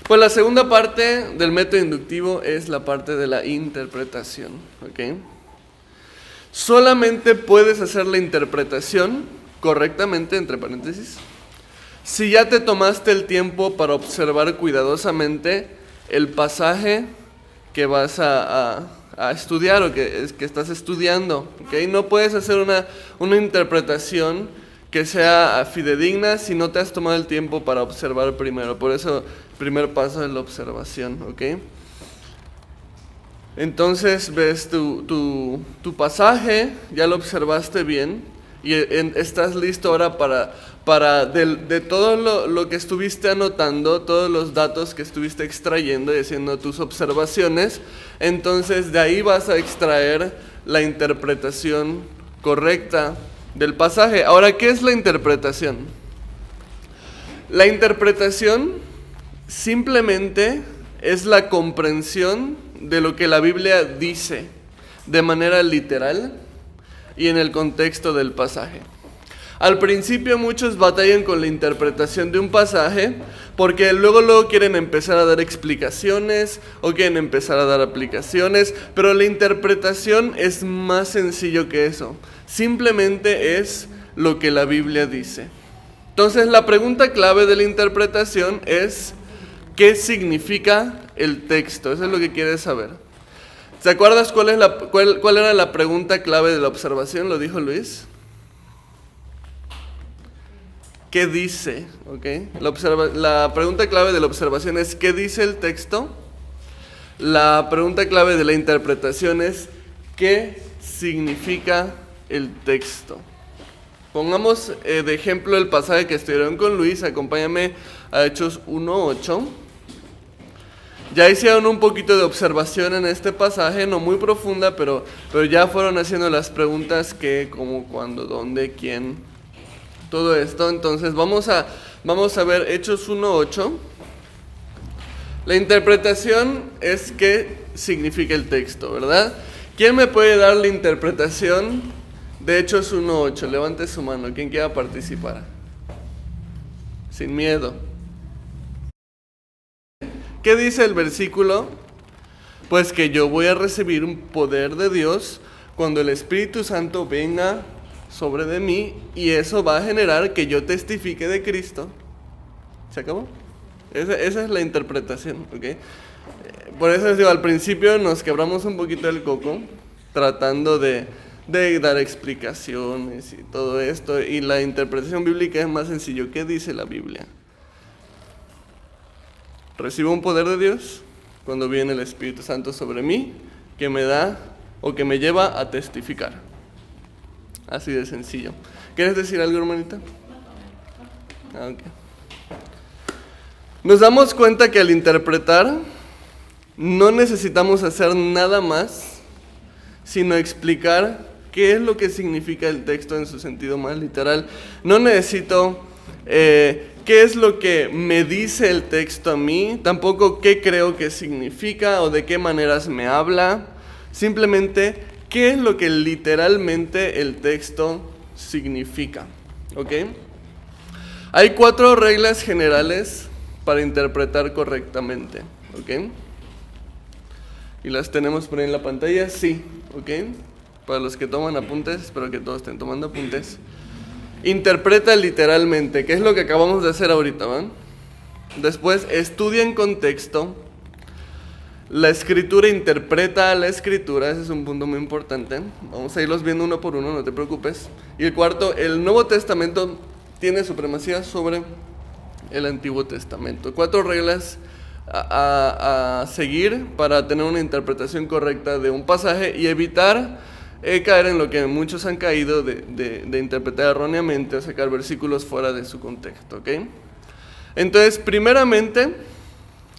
Pues la segunda parte del método inductivo es la parte de la interpretación, ¿ok? Solamente puedes hacer la interpretación correctamente, entre paréntesis, si ya te tomaste el tiempo para observar cuidadosamente el pasaje que vas a estudiar o que estás estudiando, ¿ok? No puedes hacer una interpretación que sea fidedigna si no te has tomado el tiempo para observar primero. Por eso, el primer paso es la observación, ¿ok? Entonces ves tu pasaje, ya lo observaste bien y estás listo ahora para de todo lo que estuviste anotando, todos los datos que estuviste extrayendo y haciendo tus observaciones. Entonces de ahí vas a extraer la interpretación correcta del pasaje. Ahora, ¿qué es la interpretación? La interpretación simplemente es la comprensión de lo que la Biblia dice de manera literal y en el contexto del pasaje. Al principio muchos batallan con la interpretación de un pasaje porque luego quieren empezar a dar explicaciones o quieren empezar a dar aplicaciones, pero la interpretación es más sencillo que eso. Simplemente es lo que la Biblia dice. Entonces la pregunta clave de la interpretación es: ¿qué significa el texto? Eso es lo que quieres saber. ¿Te acuerdas cuál era la pregunta clave de la observación? ¿Lo dijo Luis? ¿Qué dice? ¿Okay? La pregunta clave de la observación es: ¿qué dice el texto? La pregunta clave de la interpretación es: ¿qué significa el texto? Pongamos de ejemplo el pasaje que estudiaron con Luis. Acompáñame a Hechos 1:8. Ya hicieron un poquito de observación en este pasaje, no muy profunda, pero ya fueron haciendo las preguntas: qué, cómo, cuándo, dónde, quién, todo esto. Entonces vamos a ver Hechos 1:8. La interpretación es qué significa el texto, ¿verdad? ¿Quién me puede dar la interpretación de Hechos 1:8? Levante su mano, quien quiera participar. Sin miedo. ¿Qué dice el versículo? Pues que yo voy a recibir un poder de Dios cuando el Espíritu Santo venga sobre de mí, y eso va a generar que yo testifique de Cristo. ¿Se acabó? Esa es la interpretación, ¿ok? Por eso les digo, al principio nos quebramos un poquito el coco tratando de dar explicaciones y todo esto, y la interpretación bíblica es más sencillo. ¿Qué dice la Biblia? Recibo un poder de Dios cuando viene el Espíritu Santo sobre mí, que me da o que me lleva a testificar. Así de sencillo. ¿Quieres decir algo, hermanita? Okay. Nos damos cuenta que al interpretar no necesitamos hacer nada más sino explicar qué es lo que significa el texto en su sentido más literal. No necesito qué es lo que me dice el texto a mí, tampoco qué creo que significa o de qué maneras me habla. Simplemente qué es lo que literalmente el texto significa. ¿Ok? Hay 4 reglas generales para interpretar correctamente. ¿Ok? ¿Y las tenemos por ahí en la pantalla? Sí. ¿Ok? Para los que toman apuntes, espero que todos estén tomando apuntes. Interpreta literalmente, que es lo que acabamos de hacer ahorita, ¿van? Después, estudia en contexto. La escritura interpreta a la escritura, ese es un punto muy importante. Vamos a irlos viendo uno por uno, no te preocupes. Y el cuarto, el Nuevo Testamento tiene supremacía sobre el Antiguo Testamento. 4 reglas a seguir para tener una interpretación correcta de un pasaje y evitar caer en lo que muchos han caído de interpretar erróneamente o sacar versículos fuera de su contexto, ¿ok? Entonces, primeramente,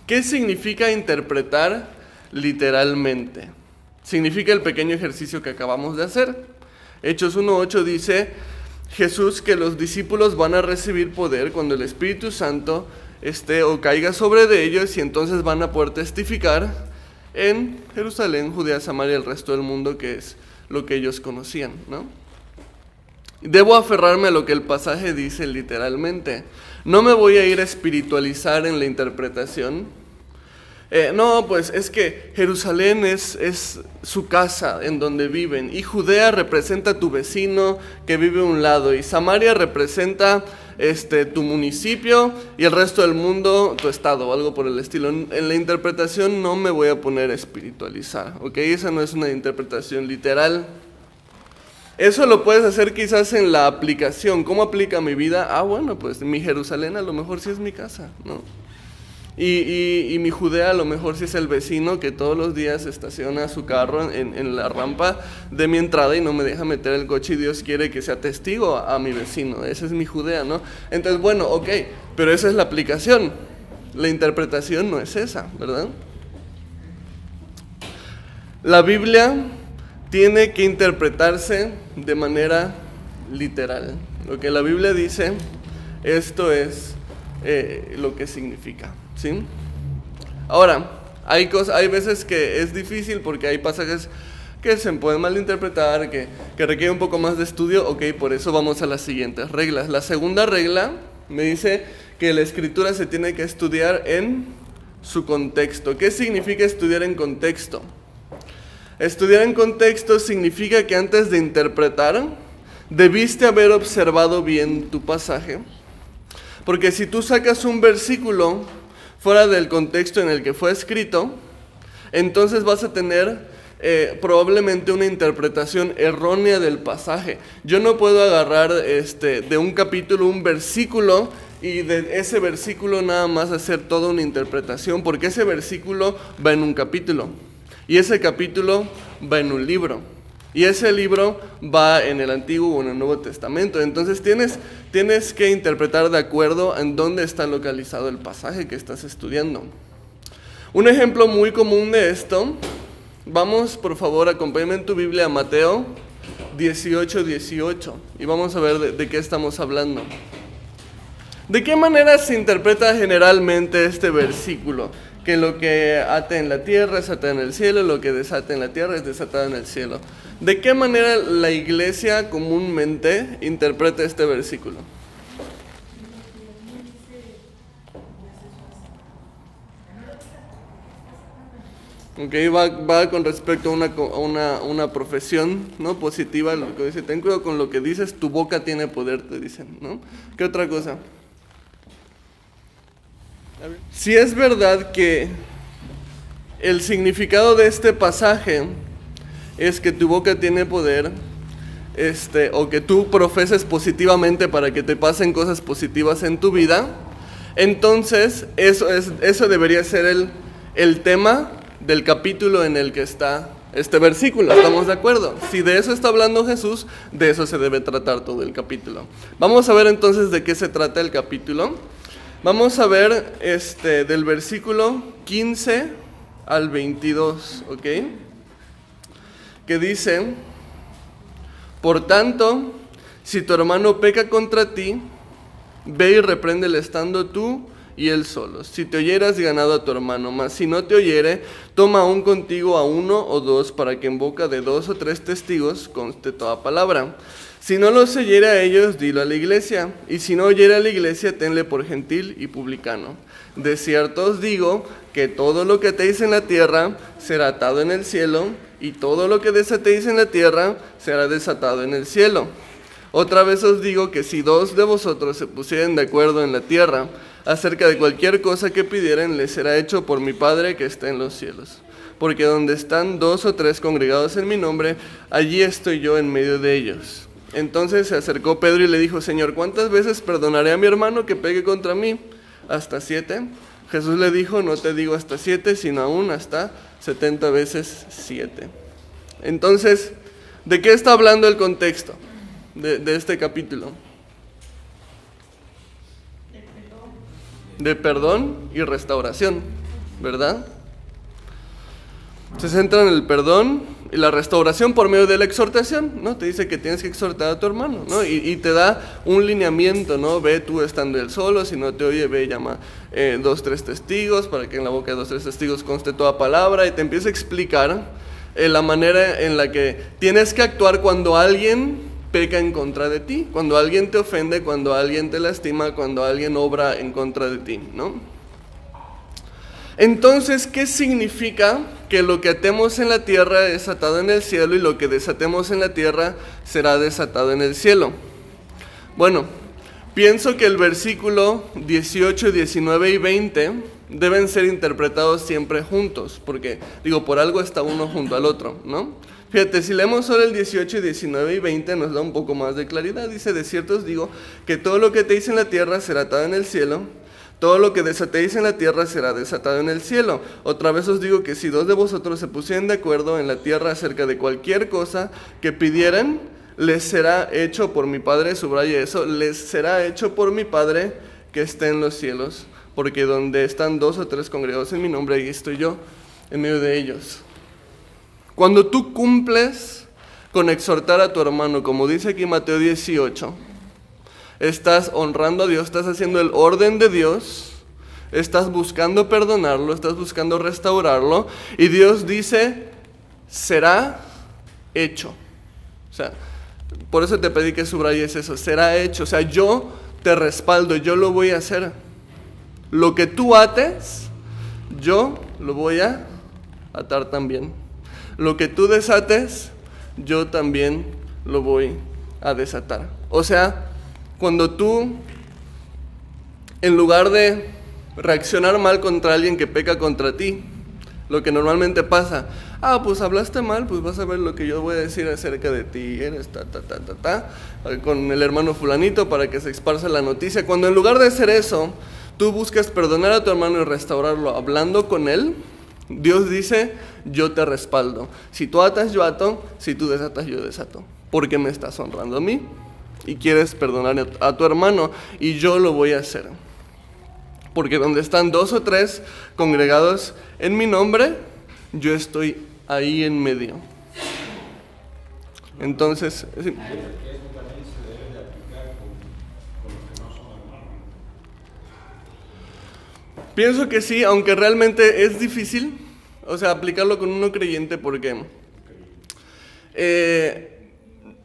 ¿qué significa interpretar literalmente? Significa el pequeño ejercicio que acabamos de hacer. Hechos 1:8 dice: Jesús, que los discípulos van a recibir poder cuando el Espíritu Santo esté o caiga sobre de ellos, y entonces van a poder testificar en Jerusalén, Judea, Samaria y el resto del mundo, que es lo que ellos conocían, ¿no? Debo aferrarme a lo que el pasaje dice literalmente. No me voy a ir a espiritualizar en la interpretación, No, pues es que Jerusalén es su casa en donde viven, y Judea representa a tu vecino que vive a un lado, y Samaria representa tu municipio, y el resto del mundo tu estado, o algo por el estilo. En la interpretación no me voy a poner a espiritualizar, ¿ok? Esa no es una interpretación literal. Eso lo puedes hacer quizás en la aplicación. ¿Cómo aplica mi vida? Ah, bueno, pues mi Jerusalén a lo mejor sí es mi casa, ¿no? Y mi Judea a lo mejor sí es el vecino que todos los días estaciona su carro en la rampa de mi entrada y no me deja meter el coche, y Dios quiere que sea testigo a mi vecino. Ese es mi Judea, ¿no? Entonces, bueno, ok, pero esa es la aplicación. La interpretación no es esa, ¿verdad? La Biblia tiene que interpretarse de manera literal. Lo que la Biblia dice, esto es lo que significa, ¿sí? Ahora, hay veces que es difícil porque hay pasajes que se pueden malinterpretar, que requieren un poco más de estudio. Ok, por eso vamos a las siguientes reglas. La segunda regla me dice que la escritura se tiene que estudiar en su contexto. ¿Qué significa estudiar en contexto? Estudiar en contexto significa que antes de interpretar, debiste haber observado bien tu pasaje. Porque si tú sacas un versículo fuera del contexto en el que fue escrito, entonces vas a tener probablemente una interpretación errónea del pasaje. Yo no puedo agarrar de un capítulo un versículo y de ese versículo nada más hacer toda una interpretación, porque ese versículo va en un capítulo. Y ese capítulo va en un libro. Y ese libro va en el Antiguo o en el Nuevo Testamento. Entonces tienes que interpretar de acuerdo en dónde está localizado el pasaje que estás estudiando. Un ejemplo muy común de esto, vamos por favor, acompáñame en tu Biblia a Mateo 18:18 y vamos a ver de qué estamos hablando. ¿De qué manera se interpreta generalmente este versículo? Que lo que ate en la tierra es atado en el cielo, lo que desate en la tierra es desatado en el cielo. ¿De qué manera la iglesia comúnmente interpreta este versículo? Ok, va con respecto a una profesión, ¿no? Positiva, lo que dice, ten cuidado con lo que dices, tu boca tiene poder, te dicen, ¿no? ¿Qué otra cosa? Si es verdad que el significado de este pasaje es que tu boca tiene poder, o que tú profeses positivamente para que te pasen cosas positivas en tu vida, entonces eso debería ser el tema del capítulo en el que está este versículo. ¿Estamos de acuerdo? Si de eso está hablando Jesús, de eso se debe tratar todo el capítulo. Vamos a ver entonces de qué se trata el capítulo. Vamos a ver del versículo 15 al 22, ¿ok? Que dice: por tanto, si tu hermano peca contra ti, ve y repréndele estando tú y él solo. Si te oyeras, ganado a tu hermano, mas si no te oyere, toma aún contigo a 1 o 2, para que en boca de 2 o 3 testigos conste toda palabra. Si no los oyere a ellos, dilo a la iglesia, y si no oyere a la iglesia, tenle por gentil y publicano. De cierto os digo que todo lo que atéis en la tierra será atado en el cielo, y todo lo que desatéis en la tierra será desatado en el cielo. Otra vez os digo que si 2 de vosotros se pusieren de acuerdo en la tierra acerca de cualquier cosa que pidieren, les será hecho por mi Padre que está en los cielos. Porque donde están 2 o 3 congregados en mi nombre, allí estoy yo en medio de ellos. Entonces se acercó Pedro y le dijo: Señor, ¿cuántas veces perdonaré a mi hermano que pegue contra mí? ¿Hasta 7? Jesús le dijo: no te digo hasta 7, sino aún hasta 70 veces 7. Entonces, ¿de qué está hablando el contexto de este capítulo? De perdón y restauración, ¿verdad? Se centra en el perdón y la restauración por medio de la exhortación, ¿no? Te dice que tienes que exhortar a tu hermano, ¿no? Y te da un lineamiento, ¿no? Ve tú estando él solo, si no te oye, ve y llama 2, 3 testigos, para que en la boca de 2, 3 testigos conste toda palabra, y te empieza a explicar la manera en la que tienes que actuar cuando alguien peca en contra de ti, cuando alguien te ofende, cuando alguien te lastima, cuando alguien obra en contra de ti, ¿no? Entonces, ¿qué significa que lo que atemos en la tierra es atado en el cielo y lo que desatemos en la tierra será desatado en el cielo? Bueno, pienso que el versículo 18, 19 y 20 deben ser interpretados siempre juntos, porque, por algo está uno junto al otro, ¿no? Fíjate, si leemos solo el 18, 19 y 20 nos da un poco más de claridad. Dice, de cierto os digo que todo lo que atéis en la tierra será atado en el cielo, todo lo que desatéis en la tierra será desatado en el cielo. Otra vez os digo que si dos de vosotros se pusieren de acuerdo en la tierra acerca de cualquier cosa que pidieran, les será hecho por mi Padre, subraya eso, les será hecho por mi Padre que está en los cielos, porque donde están 2 o 3 congregados en mi nombre, ahí estoy yo, en medio de ellos. Cuando tú cumples con exhortar a tu hermano, como dice aquí Mateo 18, estás honrando a Dios, estás haciendo el orden de Dios, estás buscando perdonarlo, estás buscando restaurarlo, y Dios dice, será hecho. O sea, por eso te pedí que subrayes eso, será hecho. O sea, yo te respaldo, yo lo voy a hacer. Lo que tú ates, yo lo voy a atar también. Lo que tú desates, yo también lo voy a desatar. O sea, cuando tú, en lugar de reaccionar mal contra alguien que peca contra ti, lo que normalmente pasa, pues hablaste mal, pues vas a ver lo que yo voy a decir acerca de ti, eres con el hermano fulanito para que se esparza la noticia. Cuando en lugar de hacer eso, tú buscas perdonar a tu hermano y restaurarlo hablando con él, Dios dice, yo te respaldo. Si tú atas, yo ato, si tú desatas, yo desato, porque me estás honrando a mí y quieres perdonar a tu hermano, y yo lo voy a hacer. Porque donde están 2 o 3 congregados en mi nombre, yo estoy ahí en medio. Entonces, sí. Pienso que sí, aunque realmente es difícil, aplicarlo con uno creyente, porque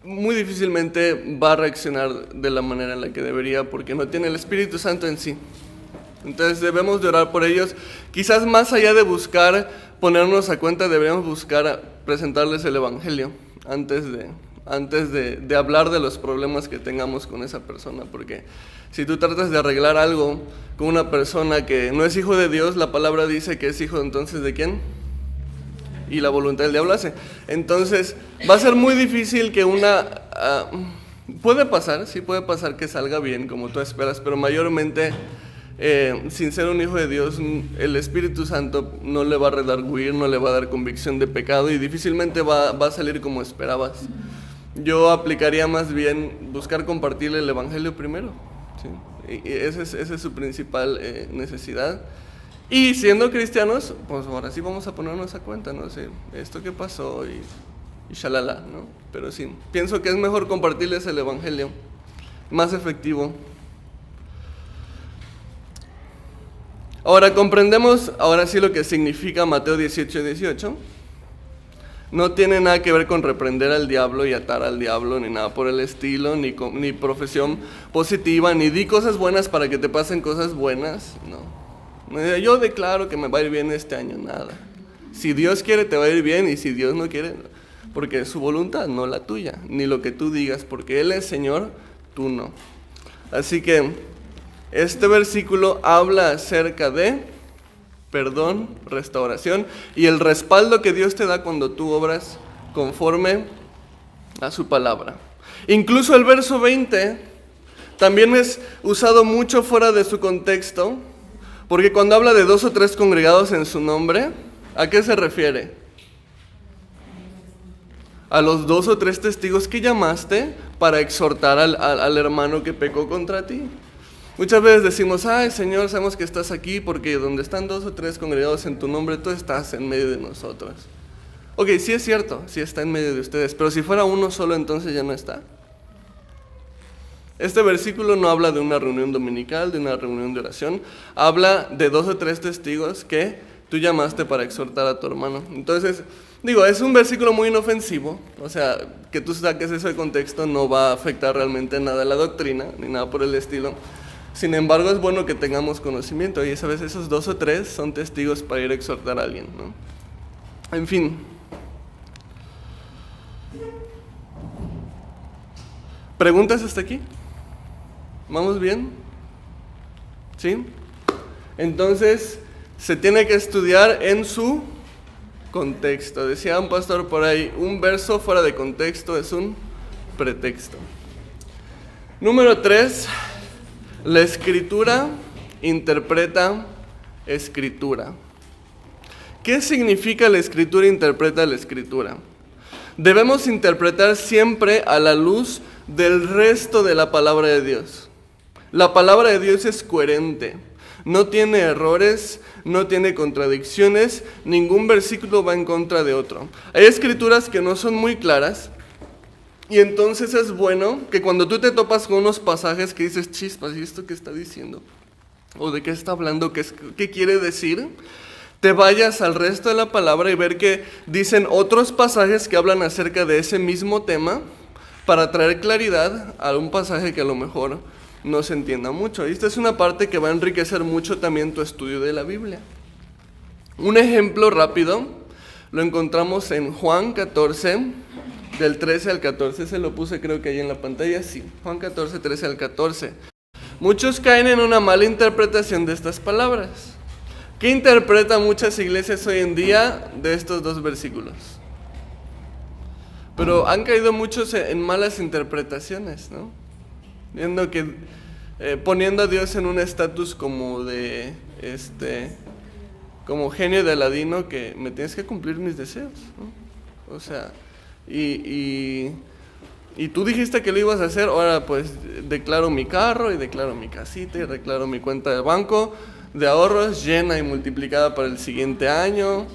muy difícilmente va a reaccionar de la manera en la que debería, porque no tiene el Espíritu Santo en sí. Entonces debemos de orar por ellos. Quizás más allá de buscar ponernos a cuenta, deberíamos buscar presentarles el Evangelio antes de hablar de los problemas que tengamos con esa persona, porque si tú tratas de arreglar algo con una persona que no es hijo de Dios, la palabra dice que es hijo entonces ¿de quién? Y la voluntad del diablo hace. Entonces va a ser muy difícil que puede pasar, sí puede pasar que salga bien como tú esperas, pero mayormente sin ser un hijo de Dios, el Espíritu Santo no le va a redarguir, no le va a dar convicción de pecado y difícilmente va a salir como esperabas. Yo aplicaría más bien buscar compartirle el Evangelio primero, ¿sí? Y esa es su principal necesidad. Y siendo cristianos, pues ahora sí vamos a ponernos a cuenta, ¿no? Sí, esto que pasó y shalala, ¿no? Pero sí, pienso que es mejor compartirles el Evangelio, más efectivo. Ahora comprendemos, ahora sí lo que significa Mateo 18, 18. No tiene nada que ver con reprender al diablo y atar al diablo, ni nada por el estilo, ni profesión positiva, ni di cosas buenas para que te pasen cosas buenas, no. Yo declaro que me va a ir bien este año, nada. Si Dios quiere te va a ir bien, y si Dios no quiere, porque es su voluntad, no la tuya, ni lo que tú digas, porque Él es Señor, tú no. Así que este versículo habla acerca de perdón, restauración y el respaldo que Dios te da cuando tú obras conforme a su palabra. Incluso el verso 20 también es usado mucho fuera de su contexto, porque cuando habla de 2 o 3 congregados en su nombre, ¿a qué se refiere? A los 2 o 3 testigos que llamaste para exhortar al hermano que pecó contra ti. Muchas veces decimos, ay Señor, sabemos que estás aquí porque donde están 2 o 3 congregados en tu nombre, tú estás en medio de nosotros. Ok, sí es cierto, sí está en medio de ustedes, pero si fuera uno solo, entonces ya no está. Este versículo no habla de una reunión dominical, de una reunión de oración, habla de 2 o 3 testigos que tú llamaste para exhortar a tu hermano. Entonces, es un versículo muy inofensivo, que tú saques eso de contexto no va a afectar realmente nada a la doctrina, ni nada por el estilo. Sin embargo, es bueno que tengamos conocimiento y a veces esos 2 o 3 son testigos para ir a exhortar a alguien, ¿no? En fin. ¿Preguntas hasta aquí? ¿Vamos bien? ¿Sí? Entonces, se tiene que estudiar en su contexto. Decía un pastor por ahí, un verso fuera de contexto es un pretexto. Número 3, la escritura interpreta escritura. ¿Qué significa la escritura interpreta la escritura? Debemos interpretar siempre a la luz del resto de la palabra de Dios. La palabra de Dios es coherente, no tiene errores, no tiene contradicciones, ningún versículo va en contra de otro. Hay escrituras que no son muy claras, y entonces es bueno que cuando tú te topas con unos pasajes que dices, chispas, ¿y esto qué está diciendo? ¿O de qué está hablando? ¿Qué quiere decir? Te vayas al resto de la palabra y ver que dicen otros pasajes que hablan acerca de ese mismo tema para traer claridad a un pasaje que a lo mejor no se entienda mucho. Y esta es una parte que va a enriquecer mucho también tu estudio de la Biblia. Un ejemplo rápido lo encontramos en Juan 14, del 13 al 14. Se lo puse creo que ahí en la pantalla, sí. Juan 14, 13 al 14. Muchos caen en una mala interpretación de estas palabras. ¿Qué interpretan muchas iglesias hoy en día de estos 2 versículos? Pero han caído muchos en malas interpretaciones, ¿no? Viendo que poniendo a Dios en un estatus como de como genio de Aladino, que me tienes que cumplir mis deseos, ¿no? O sea, y tú dijiste que lo ibas a hacer, ahora pues declaro mi carro y declaro mi casita y declaro mi cuenta de banco de ahorros llena y multiplicada para el siguiente año.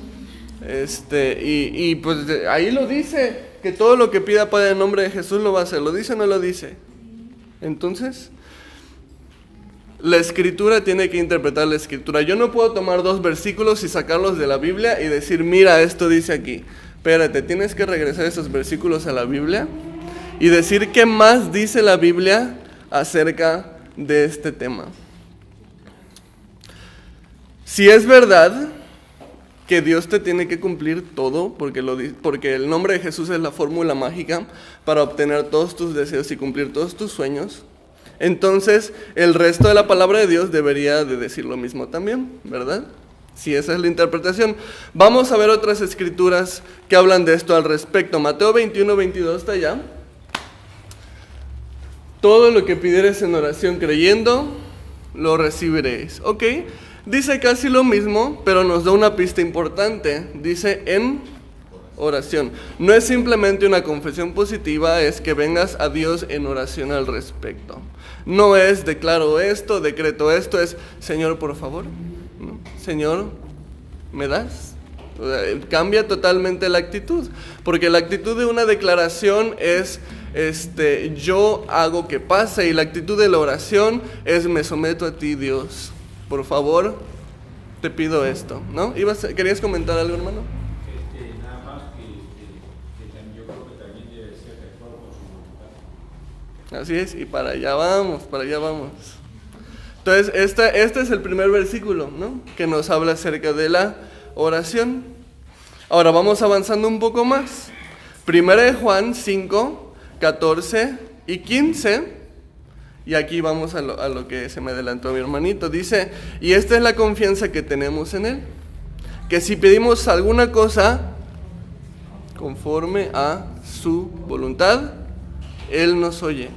Y pues ahí lo dice, que todo lo que pida Padre en nombre de Jesús lo va a hacer. ¿Lo dice o no lo dice? Entonces, la escritura tiene que interpretar la escritura. Yo no puedo tomar 2 versículos y sacarlos de la Biblia y decir, mira, esto dice aquí. Espérate, tienes que regresar esos versículos a la Biblia y decir qué más dice la Biblia acerca de este tema. Si es verdad que Dios te tiene que cumplir todo, porque el nombre de Jesús es la fórmula mágica para obtener todos tus deseos y cumplir todos tus sueños, entonces el resto de la palabra de Dios debería de decir lo mismo también, ¿verdad? Si esa es la interpretación. Vamos a ver otras escrituras que hablan de esto al respecto. Mateo 21, 22 está allá. Todo lo que pidieres en oración creyendo, lo recibiréis. Ok. Dice casi lo mismo, pero nos da una pista importante. Dice en oración. No es simplemente una confesión positiva, es que vengas a Dios en oración al respecto. No es declaro esto, decreto esto, es Señor, por favor. ¿No? Señor, ¿me das? O sea, cambia totalmente la actitud, porque la actitud de una declaración es yo hago que pase, y la actitud de la oración es me someto a ti, Dios. Por favor, te pido esto, ¿no? ¿Querías comentar algo, hermano? Nada más que yo creo que también debe ser de acuerdo con su voluntad. Así es, y para allá vamos. Entonces, este es el primer versículo, ¿no? Que nos habla acerca de la oración. Ahora vamos avanzando un poco más. 1 de Juan 5, 14 y 15. Y aquí vamos a lo que se me adelantó mi hermanito. Dice, y esta es la confianza que tenemos en Él, que si pedimos alguna cosa conforme a su voluntad, Él nos oye.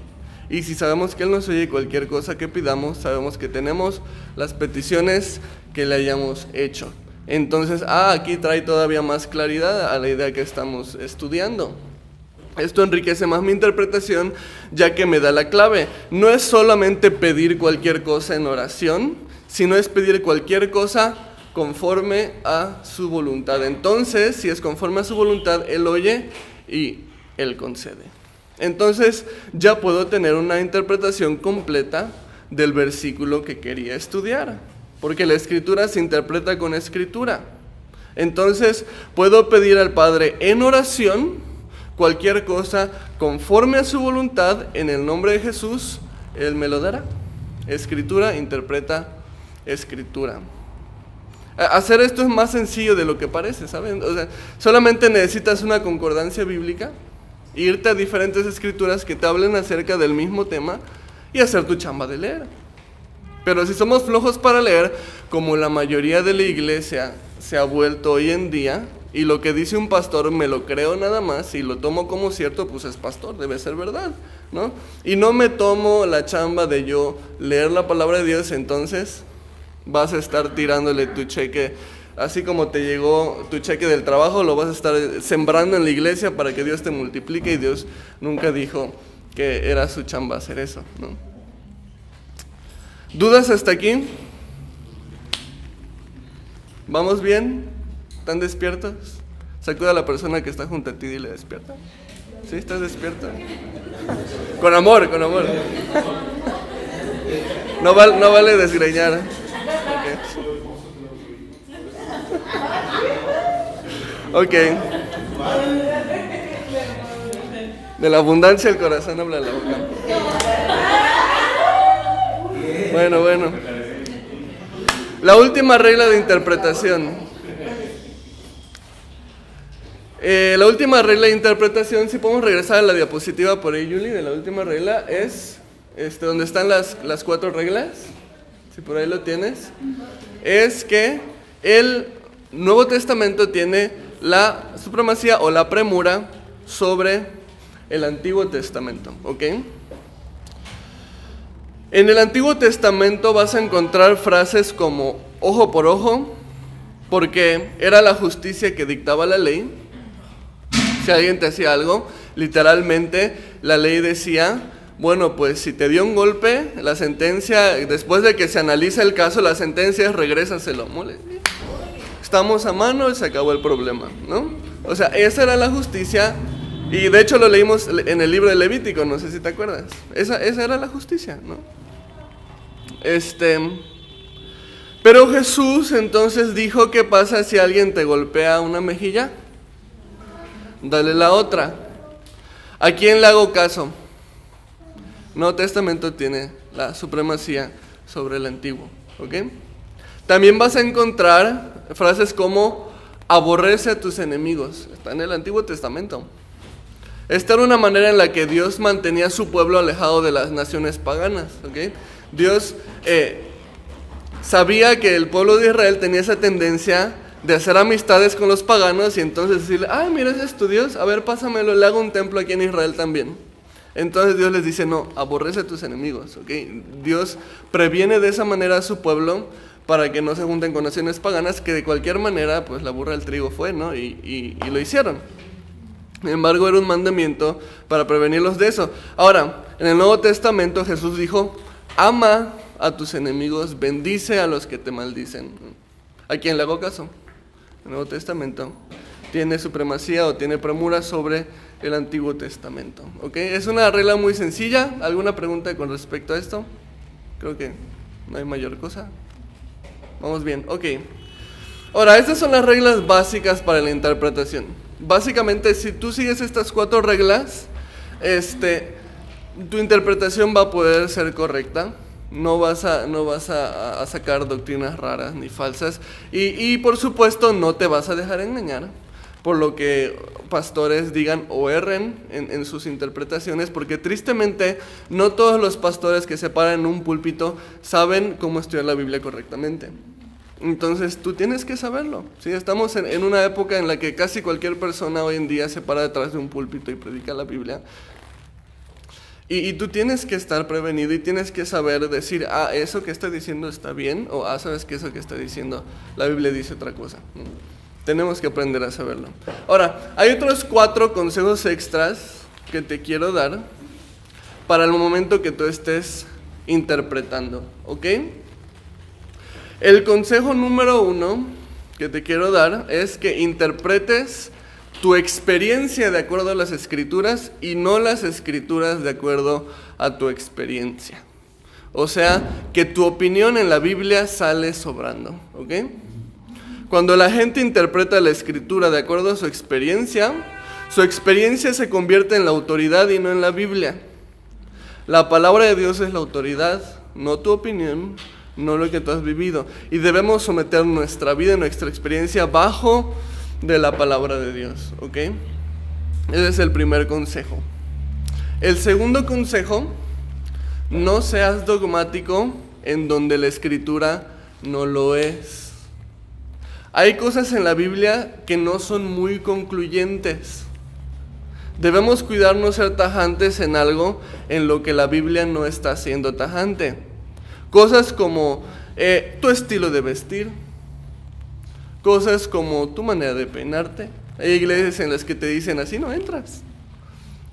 Y si sabemos que Él nos oye cualquier cosa que pidamos, sabemos que tenemos las peticiones que le hayamos hecho. Entonces, aquí trae todavía más claridad a la idea que estamos estudiando. Esto enriquece más mi interpretación, ya que me da la clave. No es solamente pedir cualquier cosa en oración, sino es pedir cualquier cosa conforme a su voluntad. Entonces, si es conforme a su voluntad, Él oye y Él concede. Entonces, ya puedo tener una interpretación completa del versículo que quería estudiar, porque la escritura se interpreta con escritura. Entonces, puedo pedir al Padre en oración cualquier cosa conforme a su voluntad, en el nombre de Jesús, Él me lo dará. Escritura interpreta Escritura. Hacer esto es más sencillo de lo que parece, ¿saben? O sea, solamente necesitas una concordancia bíblica, irte a diferentes escrituras que te hablen acerca del mismo tema y hacer tu chamba de leer. Pero si somos flojos para leer, como la mayoría de la iglesia se ha vuelto hoy en día, y lo que dice un pastor me lo creo nada más y lo tomo como cierto, pues es pastor, debe ser verdad, ¿no? Y no me tomo la chamba de yo leer la palabra de Dios, entonces vas a estar tirándole tu cheque, así como te llegó tu cheque del trabajo, lo vas a estar sembrando en la iglesia para que Dios te multiplique, y Dios nunca dijo que era su chamba hacer eso, ¿no? ¿Dudas hasta aquí? ¿Vamos bien? ¿Están despiertos? Sacuda a la persona que está junto a ti y dile, ¿despierta? ¿Sí? ¿Estás despierto? Con amor, con amor. No vale desgreñar. Ok. De la abundancia del corazón habla la boca. Bueno. La última regla de interpretación. La última regla de interpretación, si podemos regresar a la diapositiva por ahí, Yuli, de la última regla, es donde están las 4 reglas, si por ahí lo tienes, es que el Nuevo Testamento tiene la supremacía o la premura sobre el Antiguo Testamento, ¿ok? En el Antiguo Testamento vas a encontrar frases como ojo por ojo, porque era la justicia que dictaba la ley. Si alguien te hacía algo, literalmente la ley decía, bueno, pues si te dio un golpe, la sentencia, después de que se analiza el caso, la sentencia es regrésaselo. Estamos a mano y se acabó el problema, ¿no? O sea, esa era la justicia, y de hecho lo leímos en el libro de Levítico, no sé si te acuerdas. Esa era la justicia, ¿no? Pero Jesús entonces dijo, ¿qué pasa si alguien te golpea una mejilla? Dale la otra. ¿A quién le hago caso? Nuevo Testamento tiene la supremacía sobre el Antiguo, ¿ok? También vas a encontrar frases como aborrece a tus enemigos. Está en el Antiguo Testamento. Esta era una manera en la que Dios mantenía a su pueblo alejado de las naciones paganas, ¿ok? Dios sabía que el pueblo de Israel tenía esa tendencia de hacer amistades con los paganos y entonces decirle, ay, mira, ese es tu Dios, a ver, pásamelo, le hago un templo aquí en Israel también. Entonces Dios les dice, no, aborrece a tus enemigos, ¿ok? Dios previene de esa manera a su pueblo para que no se junten con naciones paganas, que de cualquier manera, pues la burra del trigo fue, ¿no? Y lo hicieron. Sin embargo, era un mandamiento para prevenirlos de eso. Ahora, en el Nuevo Testamento Jesús dijo, ama a tus enemigos, bendice a los que te maldicen. ¿A quién le hago caso? El Nuevo Testamento tiene supremacía o tiene premura sobre el Antiguo Testamento, ¿ok? Es una regla muy sencilla. ¿Alguna pregunta con respecto a esto? Creo que no hay mayor cosa. Vamos bien, ok. Ahora, estas son las reglas básicas para la interpretación. Básicamente, si tú sigues estas 4 reglas, tu interpretación va a poder ser correcta. No vas a sacar doctrinas raras ni falsas. Y por supuesto no te vas a dejar engañar por lo que pastores digan o erren en sus interpretaciones, porque tristemente no todos los pastores que se paran en un púlpito saben cómo estudiar la Biblia correctamente. Entonces tú tienes que saberlo, ¿sí? Estamos en una época en la que casi cualquier persona hoy en día se para detrás de un púlpito y predica la Biblia. Y tú tienes que estar prevenido y tienes que saber decir, eso que está diciendo está bien, o sabes que eso que está diciendo, la Biblia dice otra cosa. Tenemos que aprender a saberlo. Ahora, hay otros 4 consejos extras que te quiero dar para el momento que tú estés interpretando, ¿ok? El consejo número 1 que te quiero dar es que interpretes tu experiencia de acuerdo a las Escrituras y no las Escrituras de acuerdo a tu experiencia. O sea, que tu opinión en la Biblia sale sobrando, ¿ok? Cuando la gente interpreta la Escritura de acuerdo a su experiencia se convierte en la autoridad y no en la Biblia. La palabra de Dios es la autoridad, no tu opinión, no lo que tú has vivido. Y debemos someter nuestra vida, nuestra experiencia bajo de la palabra de Dios, ¿ok? Ese es el primer consejo. El segundo consejo: no seas dogmático en donde la Escritura no lo es. Hay cosas en la Biblia que no son muy concluyentes. Debemos cuidarnos ser tajantes en algo en lo que la Biblia no está siendo tajante. Cosas como tu estilo de vestir, cosas como tu manera de peinarte. Hay iglesias en las que te dicen así no entras.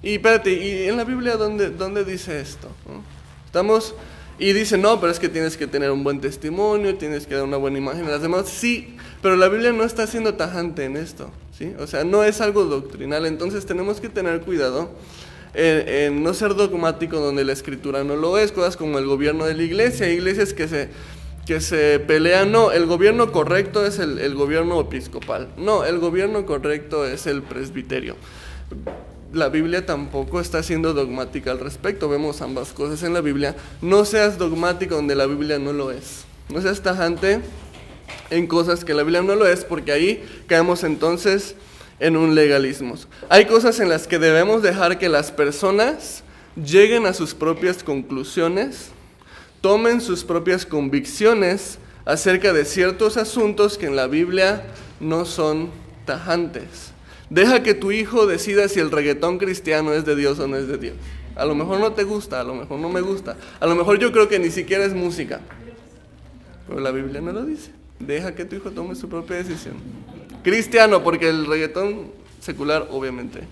Y espérate, ¿y en la Biblia dónde dice esto? ¿No? Y dicen, no, pero es que tienes que tener un buen testimonio, tienes que dar una buena imagen a las demás. Sí, pero la Biblia no está siendo tajante en esto, ¿sí? O sea, no es algo doctrinal. Entonces tenemos que tener cuidado en no ser dogmático donde la Escritura no lo es. Cosas como el gobierno de la iglesia. Hay iglesias que se pelean. No, el gobierno correcto es el gobierno episcopal. No, el gobierno correcto es el presbiterio. La Biblia tampoco está siendo dogmática al respecto. Vemos ambas cosas en la Biblia. No seas dogmático donde la Biblia no lo es. No seas tajante en cosas que la Biblia no lo es, porque ahí caemos entonces en un legalismo. Hay cosas en las que debemos dejar que las personas lleguen a sus propias conclusiones, tomen sus propias convicciones acerca de ciertos asuntos que en la Biblia no son tajantes. Deja que tu hijo decida si el reggaetón cristiano es de Dios o no es de Dios. A lo mejor no te gusta, a lo mejor no me gusta, a lo mejor yo creo que ni siquiera es música, pero la Biblia no lo dice. Deja que tu hijo tome su propia decisión. Cristiano, porque el reggaetón secular, obviamente.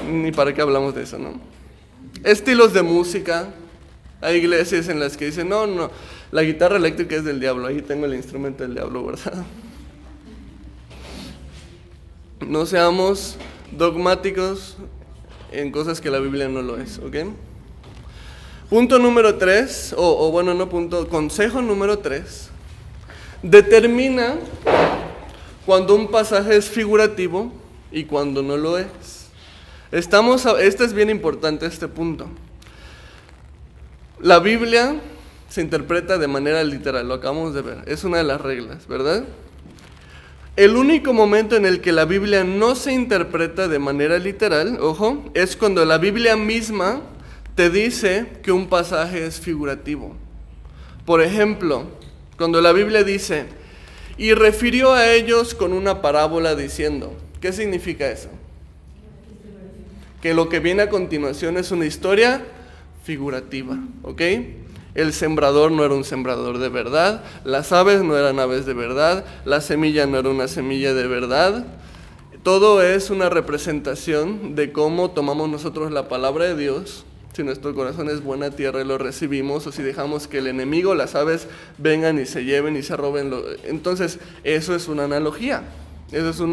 Ni para qué hablamos de eso, ¿no? Estilos de música. Hay iglesias en las que dicen, no, la guitarra eléctrica es del diablo. Ahí tengo el instrumento del diablo, ¿verdad? No seamos dogmáticos en cosas que la Biblia no lo es, ¿ok? Punto número 3, consejo número 3. Determina cuando un pasaje es figurativo y cuando no lo es. Este es bien importante, este punto. La Biblia se interpreta de manera literal, lo acabamos de ver, es una de las reglas, ¿verdad? El único momento en el que la Biblia no se interpreta de manera literal, ojo, es cuando la Biblia misma te dice que un pasaje es figurativo. Por ejemplo, cuando la Biblia dice, y refirió a ellos con una parábola diciendo, ¿qué significa eso? Que lo que viene a continuación es una historia figurativa, ¿ok? El sembrador no era un sembrador de verdad, las aves no eran aves de verdad, la semilla no era una semilla de verdad. Todo es una representación de cómo tomamos nosotros la palabra de Dios, si nuestro corazón es buena tierra y lo recibimos, o si dejamos que el enemigo, las aves, vengan y se lleven y se roben. Entonces, eso es una analogía, eso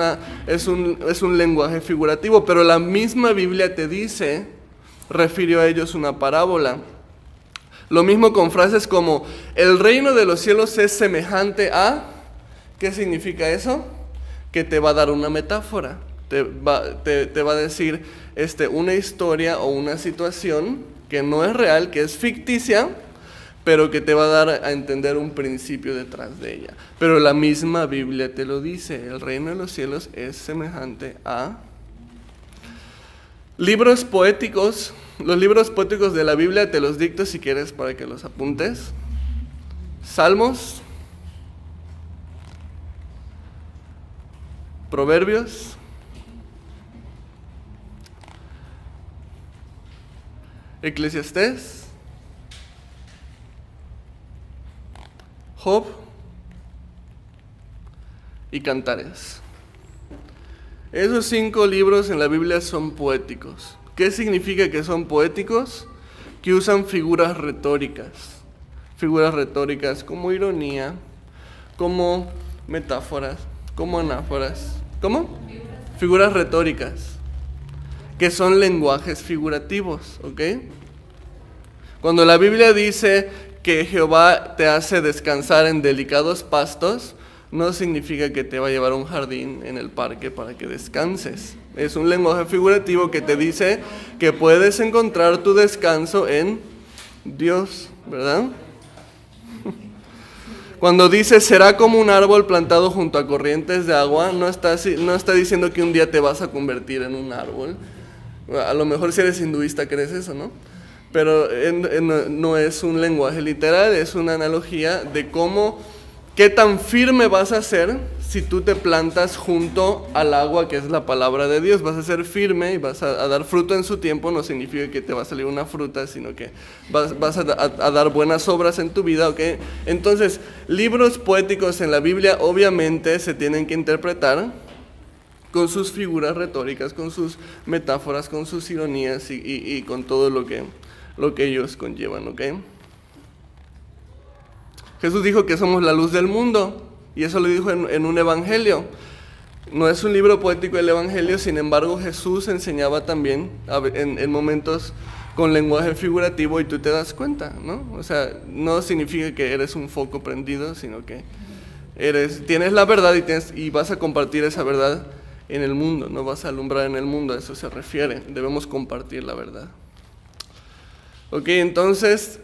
es un lenguaje figurativo, pero la misma Biblia te dice, refirió a ellos una parábola. Lo mismo con frases como, el reino de los cielos es semejante a, ¿qué significa eso? Que te va a dar una metáfora, te va a decir una historia o una situación que no es real, que es ficticia, pero que te va a dar a entender un principio detrás de ella. Pero la misma Biblia te lo dice, el reino de los cielos es semejante a... Libros poéticos. Los libros poéticos de la Biblia te los dicto si quieres para que los apuntes. Salmos, Proverbios, Eclesiastés, Job y Cantares. Esos 5 libros en la Biblia son poéticos. ¿Qué significa que son poéticos? Que usan figuras retóricas. Figuras retóricas como ironía, como metáforas, como anáforas. ¿Cómo? Figuras retóricas. Que son lenguajes figurativos, ¿ok? Cuando la Biblia dice que Jehová te hace descansar en delicados pastos, no significa que te va a llevar a un jardín en el parque para que descanses. Es un lenguaje figurativo que te dice que puedes encontrar tu descanso en Dios. ¿verdad? Cuando dice será como un árbol plantado junto a corrientes de agua, no está diciendo que un día te vas a convertir en un árbol. A lo mejor si eres hinduista crees eso, ¿no? Pero no es un lenguaje literal, es una analogía de qué tan firme vas a ser si tú te plantas junto al agua que es la palabra de Dios. Vas a ser firme y vas a dar fruto en su tiempo. No significa que te va a salir una fruta, sino que vas a dar buenas obras en tu vida, ¿ok? Entonces, libros poéticos en la Biblia obviamente se tienen que interpretar con sus figuras retóricas, con sus metáforas, con sus ironías y con todo lo que ellos conllevan, ¿ok? Jesús dijo que somos la luz del mundo, y eso lo dijo en un evangelio. No es un libro poético el evangelio, sin embargo Jesús enseñaba también en momentos con lenguaje figurativo y tú te das cuenta, ¿no? O sea, no significa que eres un foco prendido, sino que tienes la verdad y vas a compartir esa verdad en el mundo, no vas a alumbrar en el mundo, a eso se refiere, debemos compartir la verdad. Ok, entonces,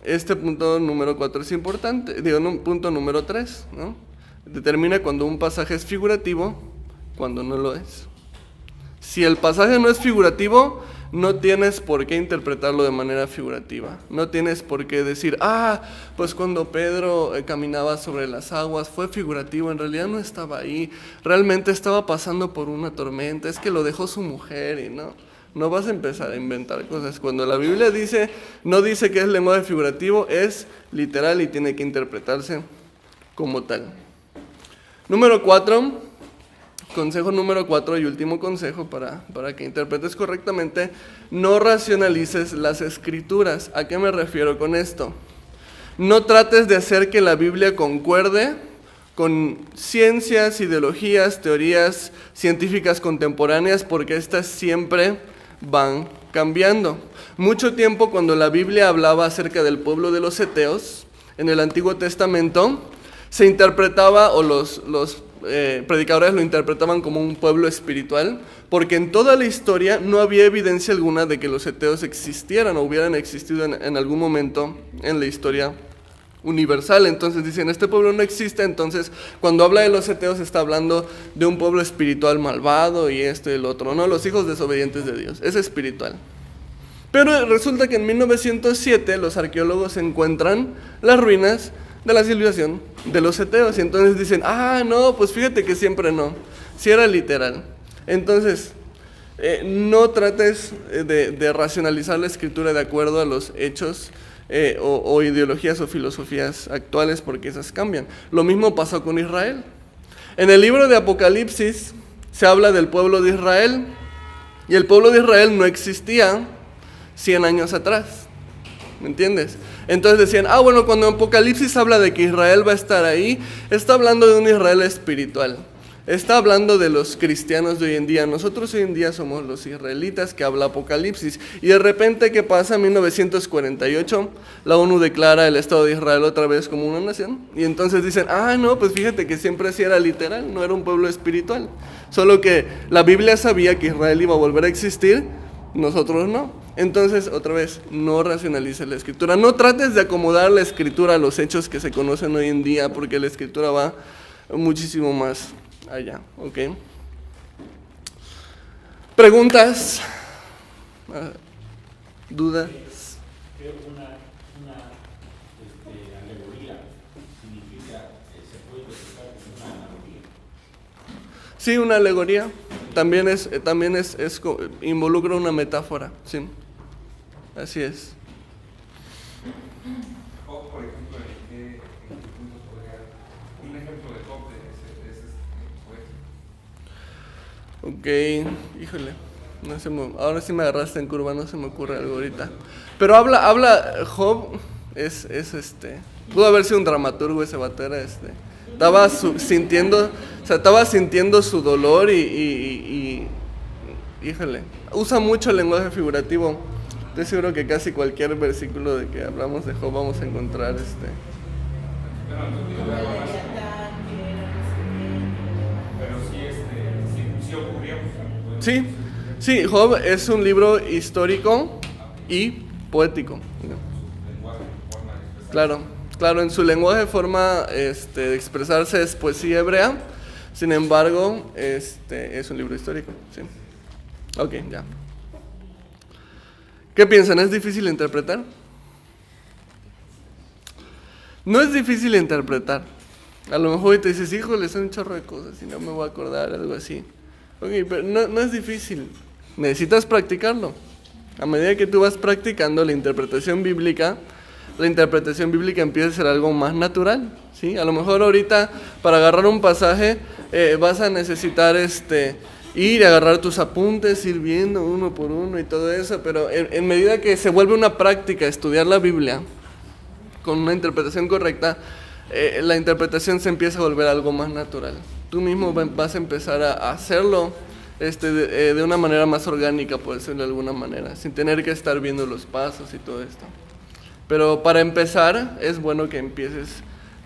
este punto número 4 es importante, punto número 3, ¿no? Determina cuando un pasaje es figurativo, cuando no lo es. Si el pasaje no es figurativo, no tienes por qué interpretarlo de manera figurativa. No tienes por qué decir, pues cuando Pedro caminaba sobre las aguas fue figurativo, en realidad no estaba ahí, realmente estaba pasando por una tormenta, es que lo dejó su mujer y no vas a empezar a inventar cosas. Cuando la Biblia no dice que es lenguaje figurativo, es literal y tiene que interpretarse como tal. Número 4, consejo número 4 y último consejo para que interpretes correctamente: no racionalices las escrituras. ¿A qué me refiero con esto? No trates de hacer que la Biblia concuerde con ciencias, ideologías, teorías científicas contemporáneas, porque estas siempre van cambiando. Mucho tiempo, cuando la Biblia hablaba acerca del pueblo de los heteos en el Antiguo Testamento, se interpretaba, o los predicadores lo interpretaban como un pueblo espiritual, porque en toda la historia no había evidencia alguna de que los heteos existieran o hubieran existido en algún momento en la historia universal. Entonces dicen, este pueblo no existe. Entonces cuando habla de los heteos está hablando de un pueblo espiritual malvado y esto y el otro, no, los hijos desobedientes de Dios, es espiritual. Pero resulta que en 1907 los arqueólogos encuentran las ruinas de la civilización de los heteos, y entonces dicen, no, pues fíjate que siempre no, si era literal. Entonces, no trates de racionalizar la escritura de acuerdo a los hechos o ideologías o filosofías actuales, porque esas cambian. Lo mismo pasó con Israel. En el libro de Apocalipsis se habla del pueblo de Israel, y el pueblo de Israel no existía 100 años atrás. ¿Me entiendes? Entonces decían, bueno, cuando Apocalipsis habla de que Israel va a estar ahí, está hablando de un Israel espiritual. Está hablando de los cristianos de hoy en día. Nosotros hoy en día somos los israelitas que habla Apocalipsis. Y de repente, ¿qué pasa? En 1948, la ONU declara el Estado de Israel otra vez como una nación. Y entonces dicen, no, pues fíjate que siempre sí era literal, no era un pueblo espiritual. Solo que la Biblia sabía que Israel iba a volver a existir, nosotros no. Entonces, otra vez, no racionalices la escritura. No trates de acomodar la escritura a los hechos que se conocen hoy en día, porque la escritura va muchísimo más allá, ¿ok? ¿Preguntas? ¿Dudas? Creo que una alegoría significa, se puede interpretar como una analogía. Sí, una alegoría. También involucra una metáfora, sí. Así es. Job, por ejemplo, ¿en qué puntos podría un ejemplo de Job de ese Ok, híjole, ahora sí me agarraste en curva, no se me ocurre algo ahorita. Pero habla Job, pudo haber sido un dramaturgo ese vato, estaba sintiendo su dolor y híjole, usa mucho el lenguaje figurativo. Estoy seguro que casi cualquier versículo de que hablamos de Job vamos a encontrar Pero sí ocurrió. Sí, Job es un libro histórico y poético. Claro, claro, en su lenguaje forma de expresarse es poesía hebrea, sin embargo, es un libro histórico, sí. Ok, ya. ¿Qué piensan? ¿Es difícil interpretar? No es difícil interpretar. A lo mejor te dices, híjole, son un chorro de cosas y no me voy a acordar, algo así. Ok, pero no es difícil. Necesitas practicarlo. A medida que tú vas practicando la interpretación bíblica empieza a ser algo más natural, ¿sí? A lo mejor ahorita para agarrar un pasaje vas a necesitar ir y agarrar tus apuntes, ir viendo uno por uno y todo eso, pero en medida que se vuelve una práctica estudiar la Biblia con una interpretación correcta, la interpretación se empieza a volver algo más natural. Tú mismo vas a empezar a hacerlo de una manera más orgánica, por decirlo de alguna manera, sin tener que estar viendo los pasos y todo esto. Pero para empezar, es bueno que empieces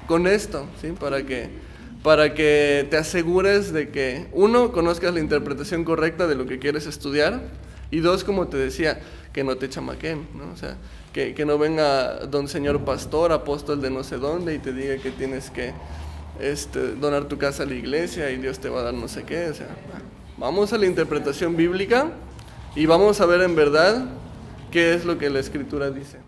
con esto, ¿sí? Para que te asegures de que, uno, conozcas la interpretación correcta de lo que quieres estudiar, y dos, como te decía, que no te chamaquen, ¿no? O sea, que no venga don señor pastor, apóstol de no sé dónde, y te diga que tienes que donar tu casa a la iglesia y Dios te va a dar no sé qué. O sea, vamos a la interpretación bíblica y vamos a ver en verdad qué es lo que la Escritura dice.